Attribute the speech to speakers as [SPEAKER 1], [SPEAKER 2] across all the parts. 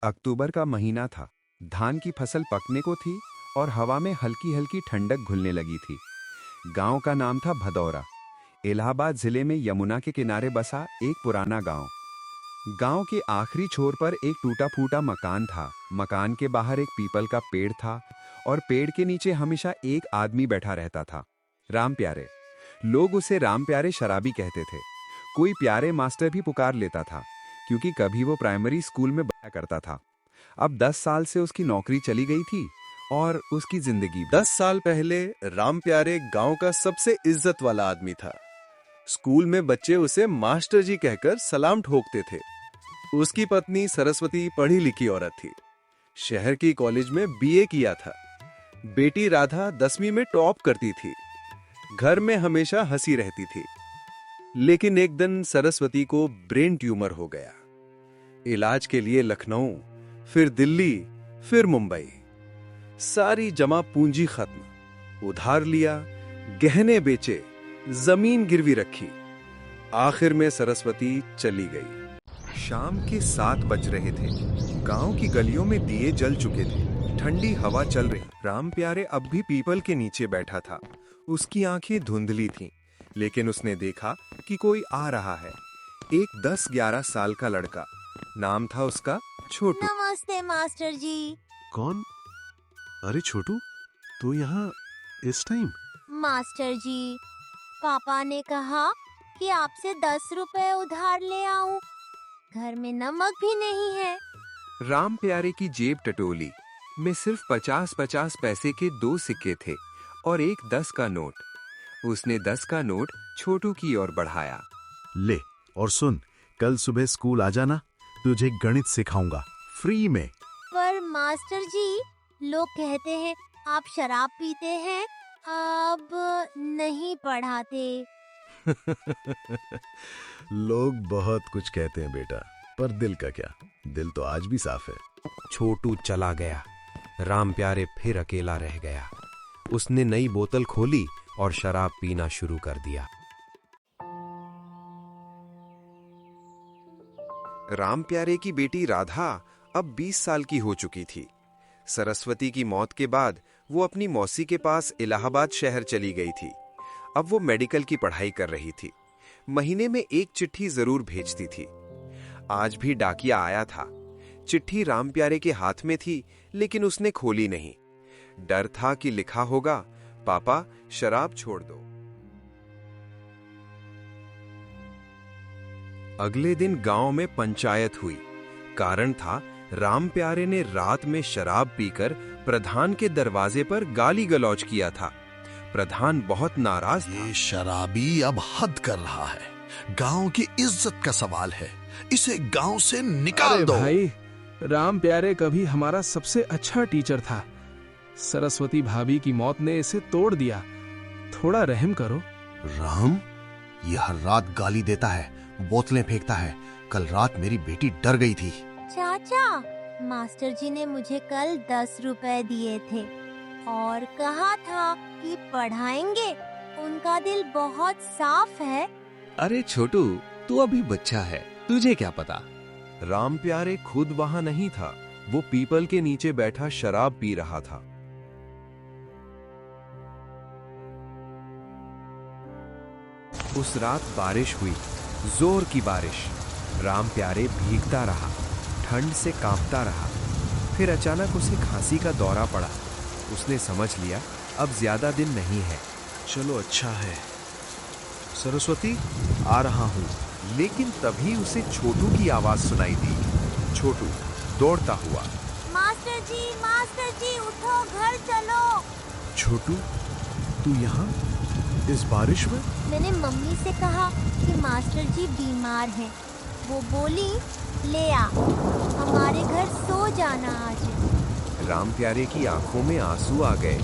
[SPEAKER 1] अक्टूबर का महीना था। धान की फसल पकने को थी और हवा में हल्की हल्की ठंडक घुलने लगी थी। गांव का नाम था भदौरा। इलाहाबाद जिले में यमुना के किनारे बसा एक पुराना गांव। गांव के आखिरी छोर पर एक टूटा फूटा मकान था। मकान के बाहर एक पीपल का पेड़ था और पेड़ के नीचे हमेशा एक आदमी बैठा रहता था, राम प्यारे। लोग उसे राम प्यारे शराबी कहते थे। कोई प्यारे मास्टर भी पुकार लेता था, क्योंकि कभी वो प्राइमरी स्कूल में पढ़ा करता था। अब 10 साल से उसकी नौकरी चली गई थी और उसकी जिंदगी भी।
[SPEAKER 2] 10 साल पहले राम प्यारे गांव का सबसे इज्जत वाला आदमी था। स्कूल में बच्चे उसे मास्टर जी कहकर सलाम ठोकते थे। उसकी पत्नी सरस्वती पढ़ी लिखी औरत थी। शहर की कॉलेज में बीए किया था। बेटी राधा 10वीं में टॉप करती थी। घर में हमेशा हंसी रहती थी। लेकिन एक दिन सरस्वती को ब्रेन ट्यूमर हो गया। इलाज के लिए लखनऊ, फिर दिल्ली, फिर मुंबई। सारी जमा पूंजी खत्म। उधार लिया, गहने बेचे, जमीन गिरवी रखी। आखिर में सरस्वती चली गई।
[SPEAKER 1] शाम के 7 बज रहे थे। गांव की गलियों में दिए जल चुके थे। ठंडी हवा चल रही। राम प्यारे अब भी पीपल के नीचे बैठा था। उसकी आंखें धुंधली थीं, लेकिन उसने देखा कि कोई आ रहा है। एक 10-11 साल का लड़का। नाम था उसका छोटू।
[SPEAKER 3] नमस्ते मास्टर जी।
[SPEAKER 2] कौन? अरे छोटू, तू यहाँ इस टाइम?
[SPEAKER 3] मास्टर जी, पापा ने कहा कि आपसे 10 रुपए उधार ले आऊं। घर में नमक भी नहीं है।
[SPEAKER 1] राम प्यारे की जेब टटोली में सिर्फ 50-50 पैसे के 2 सिक्के थे और एक 10 का नोट। उसने 10 का नोट छोटू की ओर बढ़ाया।
[SPEAKER 4] ले, और सुन, कल सुबह स्कूल आ जाना, तुझे गणित सिखाऊंगा फ्री में।
[SPEAKER 3] पर मास्टर जी, लोग कहते हैं आप शराब पीते हैं, अब नहीं पढ़ाते।
[SPEAKER 4] लोग बहुत कुछ कहते हैं बेटा, पर दिल का क्या? दिल तो आज भी साफ है।
[SPEAKER 5] छोटू चला गया। राम प्यारे फिर अकेला रह गया। उसने नई बोतल खोली और शराब पीना शुरू कर दिया।
[SPEAKER 1] राम प्यारे की बेटी राधा अब 20 साल की हो चुकी थी। सरस्वती की मौत के बाद वो अपनी मौसी के पास इलाहाबाद शहर चली गई थी। अब वो मेडिकल की पढ़ाई कर रही थी। महीने में एक चिट्ठी जरूर भेजती थी। आज भी डाकिया आया था। चिट्ठी राम प्यारे के हाथ में थी, लेकिन उसने खोली नहीं। डर था कि लिखा होगा, पापा शराब छोड़ दो। अगले दिन गांव में पंचायत हुई। कारण था, राम प्यारे ने रात में शराब पीकर प्रधान के दरवाजे पर गाली गलौज किया था। प्रधान बहुत नाराज था।
[SPEAKER 6] ये शराबी अब हद कर रहा है। गांव की इज्जत का सवाल है, इसे गांव से निकाल दो।
[SPEAKER 7] भाई, राम प्यारे कभी हमारा सबसे अच्छा टीचर था। सरस्वती भाभी की मौत ने इसे तोड़ दिया। थोड़ा रहम करो।
[SPEAKER 6] राम, ये हर रात गाली देता है, बोतलें फेंकता है। कल रात मेरी बेटी डर गई थी।
[SPEAKER 3] चाचा, मास्टर जी ने मुझे कल 10 रुपए दिए थे और कहा था कि पढ़ाएंगे। उनका दिल बहुत साफ है।
[SPEAKER 5] अरे छोटू, तू अभी बच्चा है, तुझे क्या पता।
[SPEAKER 1] राम प्यारे खुद वहां नहीं था। वो पीपल के नीचे बैठा शराब पी रहा था। उस रात बारिश हुई, जोर की बारिश। राम प्यारे भीगता रहा, ठंड से कांपता रहा। फिर अचानक उसे खांसी का दौरा पड़ा। उसने समझ लिया अब ज्यादा दिन नहीं है।
[SPEAKER 6] चलो अच्छा है। सरस्वती, आ रहा हूँ।
[SPEAKER 1] लेकिन तभी उसे छोटू की आवाज सुनाई दी। छोटू दौड़ता हुआ।
[SPEAKER 3] मास्टर जी उठो, घर चलो।
[SPEAKER 6] छोटू, तू यहाँ इस बारिश में?
[SPEAKER 3] मैंने मम्मी से कहा कि मास्टर जी बीमार हैं। वो बोली, ले आ, हमारे घर सो जाना आज।
[SPEAKER 1] राम प्यारे की आंखों में आंसू आ गए।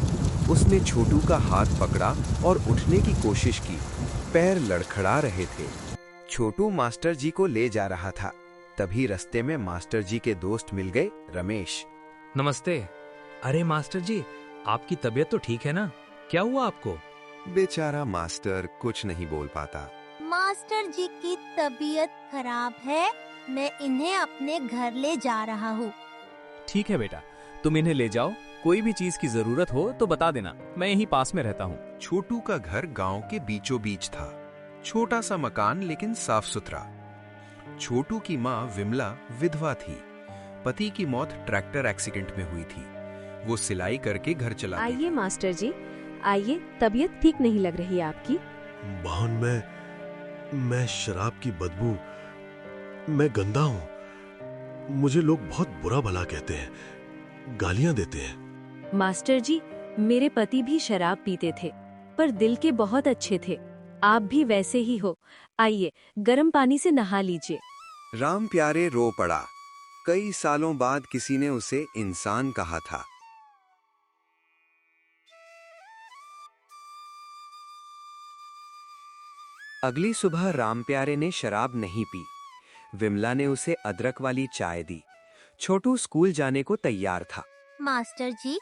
[SPEAKER 1] उसने छोटू का हाथ पकड़ा और उठने की कोशिश की। पैर लड़खड़ा रहे थे। छोटू मास्टर जी को ले जा रहा था। तभी रास्ते में मास्टर जी के दोस्त मिल गए, रमेश।
[SPEAKER 8] नमस्ते। अरे मास्टर जी, आपकी तबीयत तो ठीक है ना? क्या हुआ आपको?
[SPEAKER 1] बेचारा मास्टर कुछ नहीं बोल पाता।
[SPEAKER 3] मास्टर जी की तबीयत खराब है, मैं इन्हें अपने घर ले जा रहा हूँ।
[SPEAKER 9] ठीक है बेटा, तुम इन्हें ले जाओ। कोई भी चीज की जरूरत हो तो बता देना, मैं यहीं पास में रहता हूँ।
[SPEAKER 5] छोटू का घर गांव के बीचों बीच था। छोटा सा मकान लेकिन साफ सुथरा। छोटू की माँ विमला विधवा थी। पति की मौत ट्रैक्टर एक्सीडेंट में हुई थी। वो सिलाई करके घर चलाती।
[SPEAKER 10] आइए मास्टर जी, आइए। तबीयत ठीक नहीं लग रही है आपकी।
[SPEAKER 6] बहन, मैं शराब की बदबू, मैं गंदा हूं। मुझे लोग बहुत बुरा भला कहते हैं, गालियां देते हैं।
[SPEAKER 10] मास्टर जी, मेरे पति भी शराब पीते थे, पर दिल के बहुत अच्छे थे। आप भी वैसे ही हो। आइए, गर्म पानी से नहा लीजिए।
[SPEAKER 1] राम प्यारे रो पड़ा। कई सालों बाद किसी ने उसे इंसान कहा था। अगली सुबह राम प्यारे ने शराब नहीं पी। विमला ने उसे अदरक वाली चाय दी। छोटू स्कूल जाने को तैयार था।
[SPEAKER 3] मास्टर जी,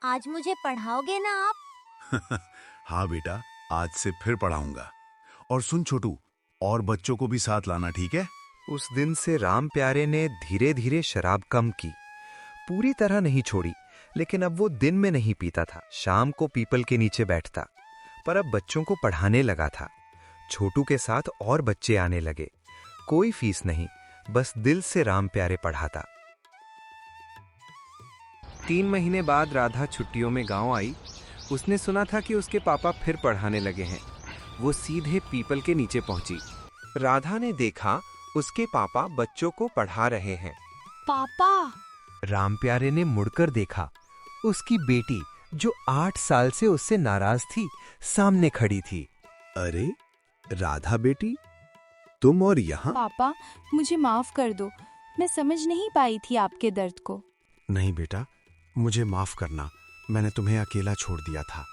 [SPEAKER 3] आज मुझे पढ़ाओगे ना आप?
[SPEAKER 4] हाँ बेटा, आज से फिर पढ़ाऊंगा। और सुन छोटू, और बच्चों को भी साथ लाना, ठीक है?
[SPEAKER 5] उस दिन से राम प्यारे ने धीरे धीरे शराब कम की। पूरी तरह नहीं छोड़ी, लेकिन अब वो दिन में नहीं पीता था। शाम को पीपल के नीचे बैठता, पर अब बच्चों को पढ़ाने लगा था। छोटू के साथ और बच्चे आने लगे। कोई फीस नहीं, बस दिल से राम प्यारे पढ़ाता। 3 महीने बाद राधा छुट्टियों में गांव आई। उसने सुना था कि उसके पापा फिर पढ़ाने लगे हैं। वो सीधे पीपल के नीचे पहुंची। राधा ने देखा उसके पापा बच्चों को पढ़ा रहे हैं।
[SPEAKER 11] पापा!
[SPEAKER 5] राम प्यारे ने मुड़कर देखा। उसकी बेटी, जो 8 साल से उससे नाराज थी, सामने खड़ी थी।
[SPEAKER 4] अरे राधा बेटी, तुम और यहाँ?
[SPEAKER 11] पापा, मुझे माफ कर दो। मैं समझ नहीं पाई थी आपके दर्द को।
[SPEAKER 4] नहीं बेटा, मुझे माफ करना। मैंने तुम्हें अकेला छोड़ दिया था।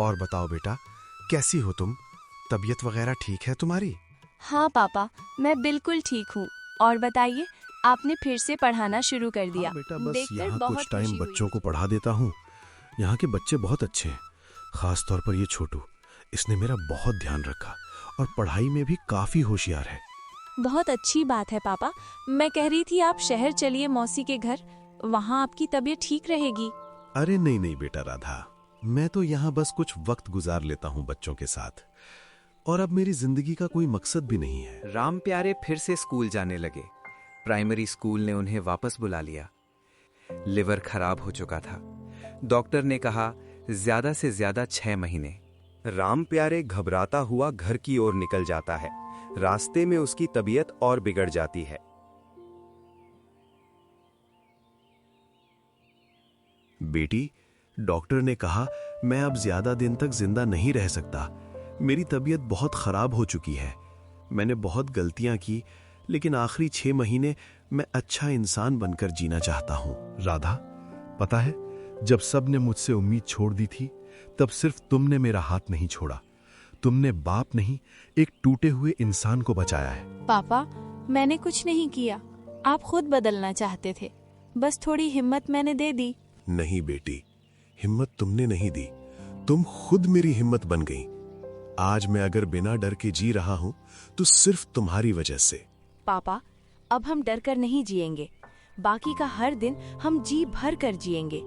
[SPEAKER 4] और बताओ बेटा, कैसी हो तुम? तबीयत वगैरह ठीक है तुम्हारी?
[SPEAKER 11] हाँ पापा, मैं बिल्कुल ठीक हूँ। और बताइए, आपने फिर से पढ़ाना शुरू कर दिया।
[SPEAKER 4] हाँ बेटा, बस
[SPEAKER 11] देखकर
[SPEAKER 4] यहाँ
[SPEAKER 11] बहुत
[SPEAKER 4] कुछ टाइम
[SPEAKER 11] खुशी हुई
[SPEAKER 4] बच्चों को पढ़ा देता हूँ। यहाँ के बच्चे बहुत अच्छे हैं, खास तौर पर ये छोटू। इसने मेरा बहुत ध्यान रखा और पढ़ाई में भी काफी होशियार है।
[SPEAKER 11] बहुत अच्छी बात है पापा। मैं कह रही थी आप शहर चलिए मौसी के घर, वहाँ आपकी तबीयत ठीक रहेगी।
[SPEAKER 4] अरे नहीं नहीं बेटा राधा, मैं तो यहाँ बस कुछ वक्त गुजार लेता हूँ बच्चों के साथ, और अब मेरी जिंदगी का कोई मकसद भी नहीं है।
[SPEAKER 1] राम प्यारे फिर से स्कूल जाने लगे। प्राइमरी स्कूल ने उन्हें वापस बुला लिया। लिवर खराब हो चुका था। डॉक्टर ने कहा ज्यादा से ज्यादा 6 महीने। राम प्यारे घबराता हुआ घर की ओर निकल जाता है। रास्ते में उसकी तबीयत और बिगड़ जाती है।
[SPEAKER 4] बेटी, डॉक्टर ने कहा मैं अब ज्यादा दिन तक जिंदा नहीं रह सकता। मेरी तबीयत बहुत खराब हो चुकी है। मैंने बहुत गलतियां की, लेकिन आखिरी 6 महीने मैं अच्छा इंसान बनकर जीना चाहता हूं। राधा, पता है, जब सब ने मुझसे उम्मीद छोड़ दी थी, तब सिर्फ तुमने मेरा हाथ नहीं छोड़ा। तुमने बाप नहीं, एक टूटे हुए इंसान को बचाया है।
[SPEAKER 11] पापा, मैंने कुछ नहीं किया। आप खुद बदलना चाहते थे, बस थोड़ी हिम्मत मैंने दे दी।
[SPEAKER 6] नहीं बेटी, हिम्मत तुमने नहीं दी, तुम खुद मेरी हिम्मत बन गई। आज मैं अगर बिना डर के जी रहा हूं तो सिर्फ तुम्हारी वजह से।
[SPEAKER 10] पापा, अब हम डर कर नहीं जिएंगे। बाकी का हर दिन हम जी भर कर जिएंगे।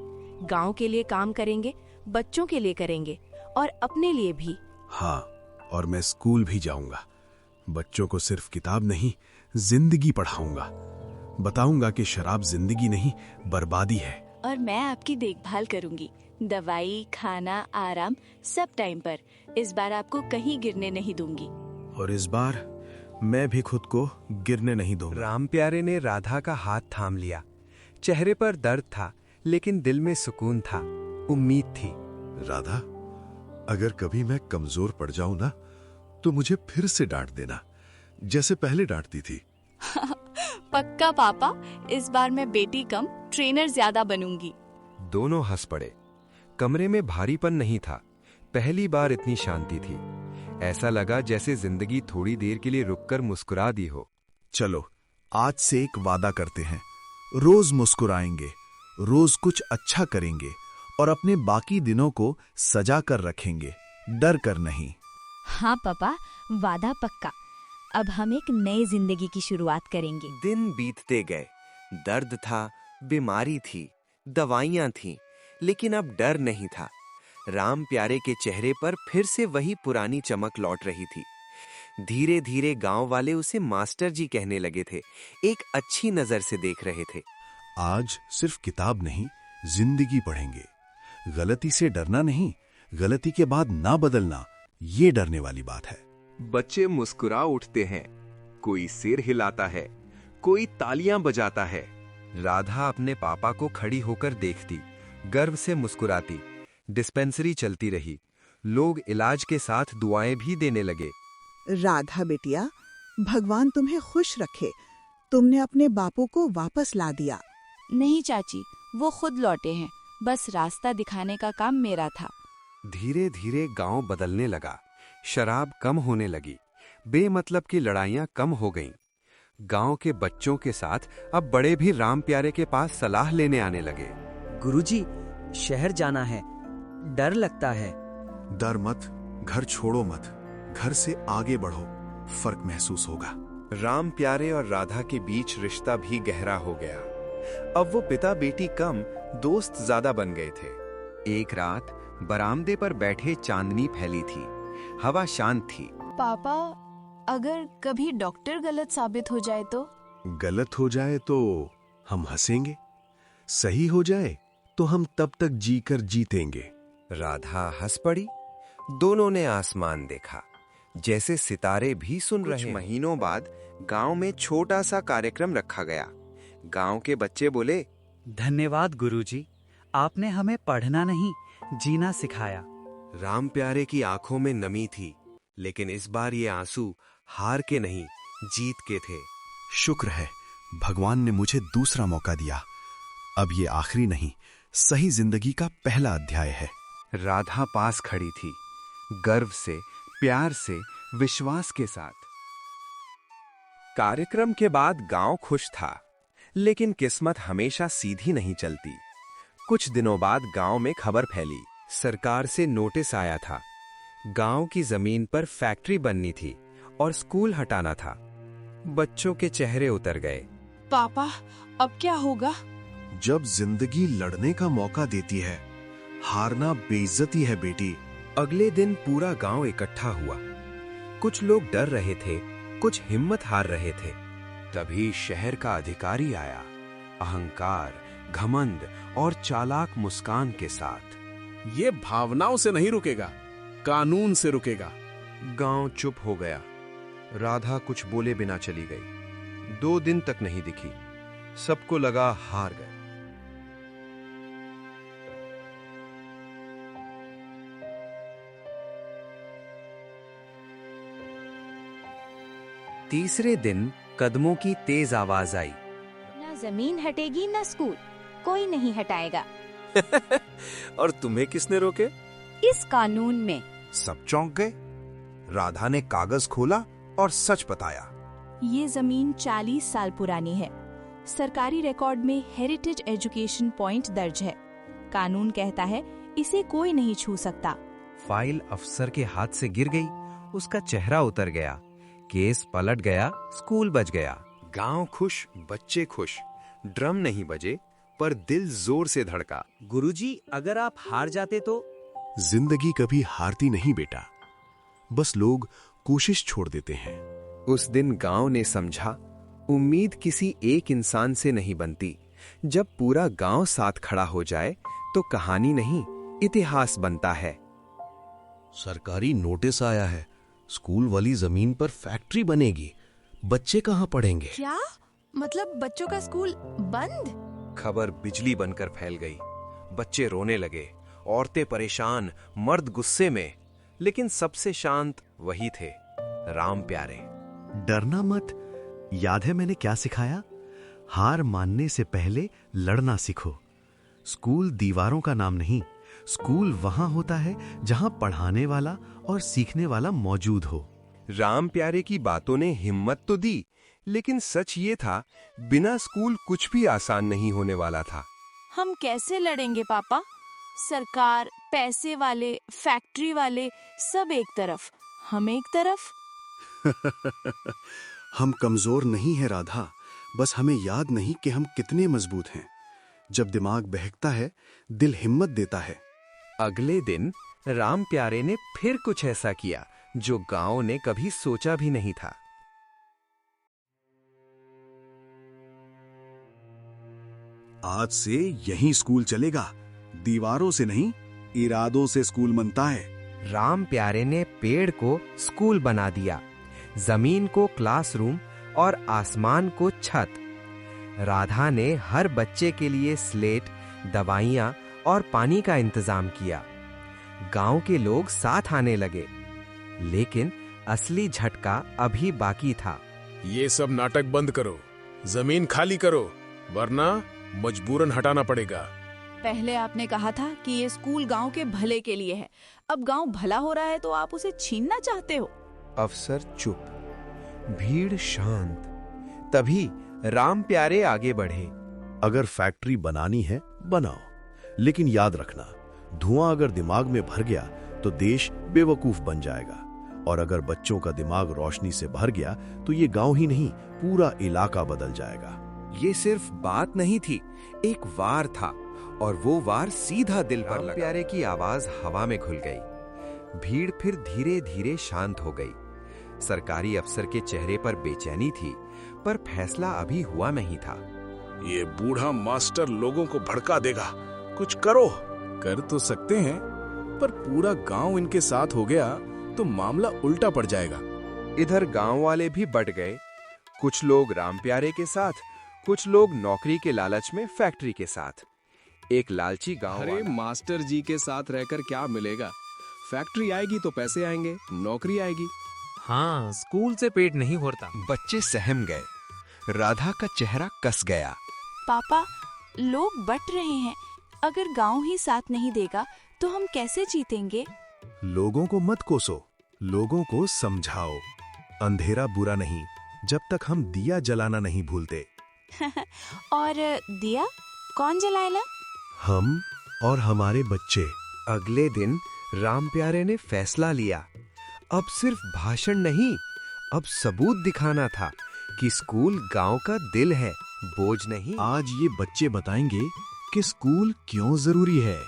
[SPEAKER 10] गांव के लिए काम करेंगे, बच्चों के लिए करेंगे, और अपने लिए भी।
[SPEAKER 4] हाँ, और मैं स्कूल भी जाऊंगा। बच्चों को सिर्फ किताब नहीं, जिंदगी पढ़ाऊंगा। बताऊंगा कि शराब जिंदगी नहीं, बर्बादी है।
[SPEAKER 11] और मैं आपकी देखभाल करूंगी। दवाई, खाना, आराम, सब टाइम पर। इस बार आपको कहीं गिरने नहीं दूंगी।
[SPEAKER 4] और इस बार मैं भी खुद को गिरने नहीं दूंगा।
[SPEAKER 1] राम प्यारे ने राधा का हाथ थाम लिया। चेहरे पर दर्द था, लेकिन दिल में सुकून था, उम्मीद थी।
[SPEAKER 6] राधा, अगर कभी मैं कमजोर पड़ जाऊं ना, तो मुझे फिर से डांट देना, जैसे पहले डांटती थी।
[SPEAKER 11] पक्का पापा, इस बार मैं बेटी कम ट्रेनर ज्यादा बनूंगी।
[SPEAKER 5] दोनों हंस पड़े। कमरे में भारीपन नहीं था। पहली बार इतनी शांति थी। ऐसा लगा जैसे जिंदगी थोड़ी देर के लिए रुककर मुस्कुरा दी हो।
[SPEAKER 4] चलो, आज से एक वादा करते हैं। रोज मुस्कुराएंगे, रोज कुछ अच्छा करेंगे, और अपने बाकी दिनों को सजा कर रखेंगे, डर कर नहीं।
[SPEAKER 12] हाँ पापा, वादा पक्का। अब हम एक नई जिंदगी की शुरुआत करेंगे।
[SPEAKER 1] दिन बीतते गए। दर्द था,
[SPEAKER 13] बीमारी थी, दवाइयां थीं, लेकिन अब डर नहीं था। राम प्यारे के चेहरे पर फिर से वही पुरानी चमक लौट रही थी। धीरे धीरे गांव वाले उसे मास्टर जी कहने लगे थे, एक अच्छी नजर से देख रहे थे।
[SPEAKER 6] आज सिर्फ किताब नहीं, जिंदगी पढ़ेंगे। गलती से डरना नहीं, गलती के बाद ना बदलना, ये डरने वाली बात है।
[SPEAKER 1] बच्चे मुस्कुरा उठते हैं, कोई सिर हिलाता है, कोई तालियां बजाता है। राधा अपने पापा को खड़ी होकर देखती, गर्व से मुस्कुराती। डिस्पेंसरी चलती रही, लोग इलाज के साथ दुआएं भी देने लगे।
[SPEAKER 14] राधा बेटिया, भगवान तुम्हें खुश रखे, तुमने अपने बापू को वापस ला दिया।
[SPEAKER 10] नहीं चाची, वो खुद लौटे हैं, बस रास्ता दिखाने का काम मेरा था।
[SPEAKER 1] धीरे धीरे गांव बदलने लगा, शराब कम होने लगी, बेमतलब की लड़ाइयां कम हो गईं। गांव के बच्चों के साथ अब बड़े भी राम प्यारे के पास सलाह लेने आने लगे।
[SPEAKER 15] गुरुजी, शहर जाना है, डर लगता है।
[SPEAKER 6] डर मत, घर छोड़ो मत, घर से आगे बढ़ो, फर्क महसूस होगा।
[SPEAKER 2] राम प्यारे और राधा के बीच रिश्ता भी गहरा हो गया। अब वो पिता बेटी कम, दोस्त ज्यादा बन गए थे।
[SPEAKER 1] एक रात बरामदे पर बैठे चांदनी फैली थी, हवा शांत थी।
[SPEAKER 10] पापा, अगर कभी डॉक्टर गलत साबित हो जाए तो?
[SPEAKER 6] गलत हो जाए तो हम हंसेंगे, सही हो जाए तो हम तब तक जीकर जीतेंगे।
[SPEAKER 1] राधा हंस पड़ी। दोनों ने आसमान देखा, जैसे सितारे भी सुन रहे।
[SPEAKER 13] कुछ महीनों बाद गांव में छोटा सा कार्यक्रम रखा गया। गांव के बच्चे बोले,
[SPEAKER 15] धन्यवाद गुरुजी, आपने हमें पढ़ना नहीं, जीना सिखाया।
[SPEAKER 1] राम प्यारे की आंखों में नमी थी, लेकिन इस बार ये आंसू हार के नहीं, जीत के थे।
[SPEAKER 6] शुक्र है, भगवान ने मुझे दूसरा मौका दिया। अब ये आखिरी नहीं, सही जिंदगी का पहला अध्याय है।
[SPEAKER 1] राधा पास खड़ी थी, गर्व से, प्यार से, विश्वास के साथ। कार्यक्रम के बाद गांव खुश था, लेकिन किस्मत हमेशा सीधी नहीं चलती। कुछ दिनों बाद गांव में खबर फैली, सरकार से नोटिस आया था। गांव की जमीन पर फैक्ट्री बननी थी और स्कूल हटाना था। बच्चों के चेहरे उतर गए।
[SPEAKER 10] पापा, अब क्या होगा?
[SPEAKER 6] जब जिंदगी लड़ने का मौका देती है, हारना बेइज्जती है बेटी।
[SPEAKER 1] अगले दिन पूरा गांव इकट्ठा हुआ। कुछ लोग डर रहे थे, कुछ हिम्मत हार रहे थे। तभी शहर का अधिकारी आया, अहंकार, घमंड और चालाक मुस्कान के साथ।
[SPEAKER 7] ये भावनाओं से नहीं रुकेगा, कानून से रुकेगा।
[SPEAKER 1] गांव चुप हो गया। राधा कुछ बोले बिना चली गई। 2 दिन तक नहीं दिखी। सबको लगा हार गए। तीसरे दिन कदमों की तेज आवाज आई।
[SPEAKER 11] ना जमीन हटेगी ना स्कूल, कोई नहीं हटाएगा।
[SPEAKER 2] और तुम्हें किसने रोके?
[SPEAKER 11] इस कानून में।
[SPEAKER 5] सब चौंक गए। राधा ने कागज खोला और सच बताया।
[SPEAKER 10] ये जमीन 40 साल पुरानी है। सरकारी रिकॉर्ड में हेरिटेज एजुकेशन पॉइंट दर्ज है। कानून कहता है इसे कोई नहीं छू सकता।
[SPEAKER 5] फाइल अफसर के हाथ से गिर गई, उसका चेहरा उतर गया, केस पलट गया, स्कूल बच गया।
[SPEAKER 1] गांव खुश, बच्चे खुश। ड्रम नहीं बजे, पर दिल जोर से धड़का।
[SPEAKER 15] गुरुजी, अगर आप हार जाते तो?
[SPEAKER 6] जिंदगी कभी हारती नहीं बेटा, बस लोग कोशिश छोड़ देते हैं।
[SPEAKER 1] उस दिन गांव ने समझा, उम्मीद किसी एक इंसान से नहीं बनती। जब पूरा गांव साथ खड़ा हो जाए तो कहानी नहीं, इतिहास बनता है।
[SPEAKER 6] सरकारी नोटिस आया है, स्कूल वाली जमीन पर फैक्ट्री बनेगी। बच्चे कहाँ पढ़ेंगे?
[SPEAKER 10] क्या मतलब, बच्चों का स्कूल बंद?
[SPEAKER 1] खबर बिजली बनकर फैल गई। बच्चे रोने लगे, औरतें परेशान, मर्द गुस्से में। लेकिन सबसे शांत वही थे, राम प्यारे।
[SPEAKER 4] डरना मत। याद है मैंने क्या सिखाया? हार मानने से पहले लड़ना सीखो। स्कूल दीवारों का नाम नहीं, स्कूल वहां होता है जहां पढ़ाने वाला और सीखने वाला मौजूद हो।
[SPEAKER 1] राम प्यारे की बातों ने हिम्मत तो दी, लेकिन सच ये था, बिना स्कूल कुछ भी आसान नहीं होने वाला था।
[SPEAKER 10] हम कैसे लड़ेंगे पापा? सरकार, पैसे वाले, फैक्ट्री वाले, सब एक तरफ, हम एक तरफ।
[SPEAKER 6] हम कमजोर नहीं हैं राधा, बस हमें याद नहीं कि हम कितने मजबूत हैं। जब दिमाग बहकता है, दिल हिम्मत देता है।
[SPEAKER 5] अगले दिन राम प्यारे ने फिर कुछ ऐसा किया जो गांव ने कभी सोचा भी नहीं था।
[SPEAKER 16] आज से यही स्कूल चलेगा, दीवारों से नहीं, इरादों से स्कूल बनता है।
[SPEAKER 5] राम प्यारे ने पेड़ को स्कूल बना दिया, जमीन को क्लासरूम और आसमान को छत। राधा ने हर बच्चे के लिए स्लेट, दवाइयाँ और पानी का इंतजाम किया। गांव के लोग साथ आने लगे, लेकिन असली झटका अभी बाकी था।
[SPEAKER 17] ये सब नाटक बंद करो, जमीन खाली करो, वरना मजबूरन हटाना पड़ेगा।
[SPEAKER 18] पहले आपने कहा था कि ये स्कूल गांव के भले के लिए है। अब गांव भला हो रहा है तो आप उसे छीनना चाहते हो।
[SPEAKER 5] अफसर चुप, भीड़ शांत। तभी राम प्यारे आगे बढ़े।
[SPEAKER 6] अगर फैक्ट्री बनानी है, बनाओ, लेकिन याद रखना, धुआं अगर दिमाग में भर गया तो देश बेवकूफ बन जाएगा, और अगर बच्चों का दिमाग रोशनी से भर गया तो ये गांव ही नहीं, पूरा इलाका बदल जाएगा।
[SPEAKER 1] ये सिर्फ बात नहीं थी, एक वार था, और वो वार सीधा दिल पर लगा।
[SPEAKER 5] प्यारे की आवाज हवा में घुल गई। भीड़ फिर धीरे धीरे शांत हो गई। सरकारी अफसर के चेहरे पर बेचैनी थी, पर फैसला अभी हुआ नहीं था।
[SPEAKER 17] ये बूढ़ा मास्टर लोगों को भड़का देगा, कुछ करो। कर तो सकते हैं, पर पूरा गांव इनके साथ हो गया तो मामला उल्टा पड़ जाएगा।
[SPEAKER 1] इधर गांव वाले भी बढ़ गए। कुछ लोग राम प्यारे के साथ, कुछ लोग नौकरी के लालच में फैक्ट्री के साथ। एक लालची गांव
[SPEAKER 7] अरे मास्टर जी के साथ रहकर क्या मिलेगा? फैक्ट्री आएगी तो पैसे आएंगे, नौकरी आएगी।
[SPEAKER 8] हाँ, स्कूल से पेट नहीं भरता।
[SPEAKER 1] बच्चे सहम गए। राधा का चेहरा कस गया।
[SPEAKER 10] पापा, लोग बट रहे हैं। अगर गांव ही साथ नहीं देगा तो हम कैसे जीतेंगे?
[SPEAKER 6] लोगों को मत कोसो, लोगों को समझाओ। अंधेरा बुरा नहीं, जब तक हम दिया जलाना नहीं भूलते।
[SPEAKER 10] और दिया कौन जलाएगा?
[SPEAKER 6] हम और हमारे बच्चे।
[SPEAKER 5] अगले दिन राम प्यारे ने फैसला लिया। अब सिर्फ भाषण नहीं, अब सबूत दिखाना था कि स्कूल गांव का दिल है, बोझ नहीं।
[SPEAKER 16] आज ये बच्चे बताएंगे कि स्कूल क्यों जरूरी है।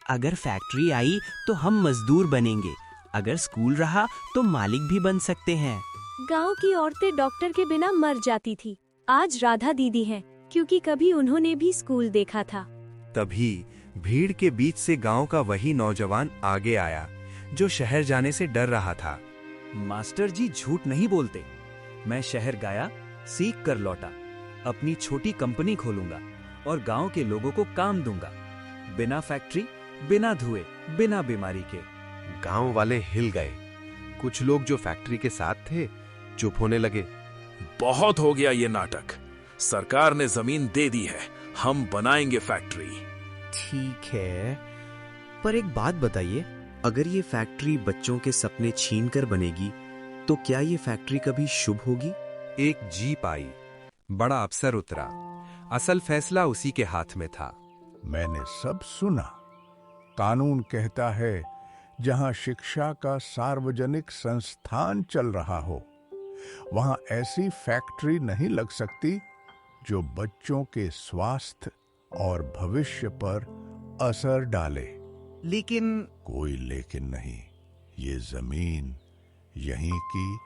[SPEAKER 19] अगर फैक्ट्री आई तो हम मजदूर बनेंगे, अगर स्कूल रहा तो मालिक भी बन सकते हैं।
[SPEAKER 20] गांव की औरतें डॉक्टर के बिना मर जाती थी, आज राधा दीदी हैं, क्योंकि कभी उन्होंने भी स्कूल देखा था।
[SPEAKER 5] तभी भीड़ के बीच से गांव का वही नौजवान आगे आया जो शहर जाने से डर रहा था।
[SPEAKER 15] मास्टर जी झूठ नहीं बोलते। मैं शहर गया, सीख कर लौटा, अपनी छोटी कंपनी खोलूंगा और गांव के लोगों को काम दूंगा, बिना फैक्ट्री, बिना धुएं, बिना बीमारी के।
[SPEAKER 5] गांव वाले हिल गए। कुछ लोग जो फैक्ट्री के साथ थे चुप होने लगे।
[SPEAKER 17] बहुत हो गया ये नाटक, सरकार ने जमीन दे दी है, हम बनाएंगे फैक्ट्री।
[SPEAKER 13] ठीक है, पर एक बात बताइए, अगर ये फैक्ट्री बच्चों के सपने छीन कर बनेगी तो क्या ये फैक्ट्री कभी शुभ होगी?
[SPEAKER 1] एक जीप आई, बड़ा अफसर उतरा। असल फैसला उसी के हाथ में था।
[SPEAKER 21] मैंने सब सुना। कानून कहता है जहां शिक्षा का सार्वजनिक संस्थान चल रहा हो, वहां ऐसी फैक्ट्री नहीं लग सकती जो बच्चों के स्वास्थ्य और भविष्य पर असर डाले।
[SPEAKER 5] लेकिन
[SPEAKER 21] कोई लेकिन नहीं, ये जमीन यहीं की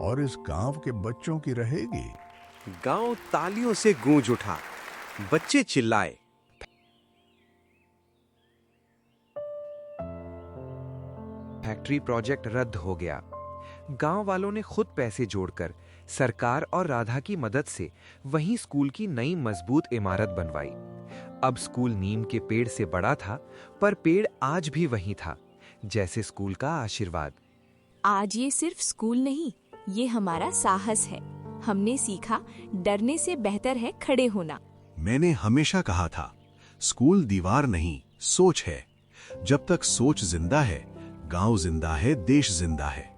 [SPEAKER 21] और इस गांव के बच्चों की रहेगी।
[SPEAKER 5] गांव तालियों से गूंज उठा, बच्चे चिल्लाए। फैक्ट्री प्रोजेक्ट रद्द हो गया। गांव वालों ने खुद पैसे जोड़कर सरकार और राधा की मदद से वहीं स्कूल की नई मजबूत इमारत बनवाई। अब स्कूल नीम के पेड़ से बड़ा था, पर पेड़ आज भी वहीं था, जैसे स्कूल का आशीर्वाद।
[SPEAKER 10] आज ये सिर्फ स्कूल नहीं, ये हमारा साहस है। हमने सीखा, डरने से बेहतर है खड़े होना।
[SPEAKER 6] मैंने हमेशा कहा था, स्कूल दीवार नहीं, सोच है। जब तक सोच जिंदा है, गांव जिंदा है, देश जिंदा है।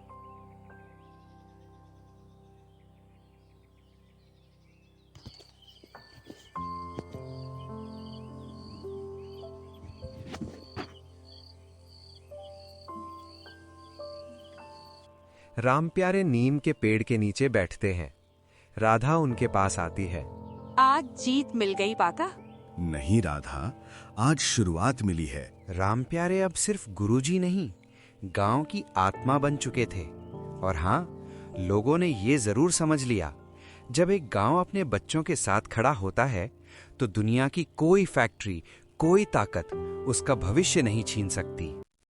[SPEAKER 5] राम प्यारे नीम के पेड़ के नीचे बैठते हैं। राधा उनके पास आती है।
[SPEAKER 10] आज जीत मिल गई पाका।
[SPEAKER 16] नहीं राधा, आज शुरुआत मिली है।
[SPEAKER 5] राम प्यारे अब सिर्फ गुरुजी नहीं, गांव की आत्मा बन चुके थे। और हाँ, लोगों ने ये जरूर समझ लिया, जब एक गांव अपने बच्चों के साथ खड़ा होता है तो दुनिया की कोई फैक्ट्री, कोई ताकत उसका भविष्य नहीं छीन सकती।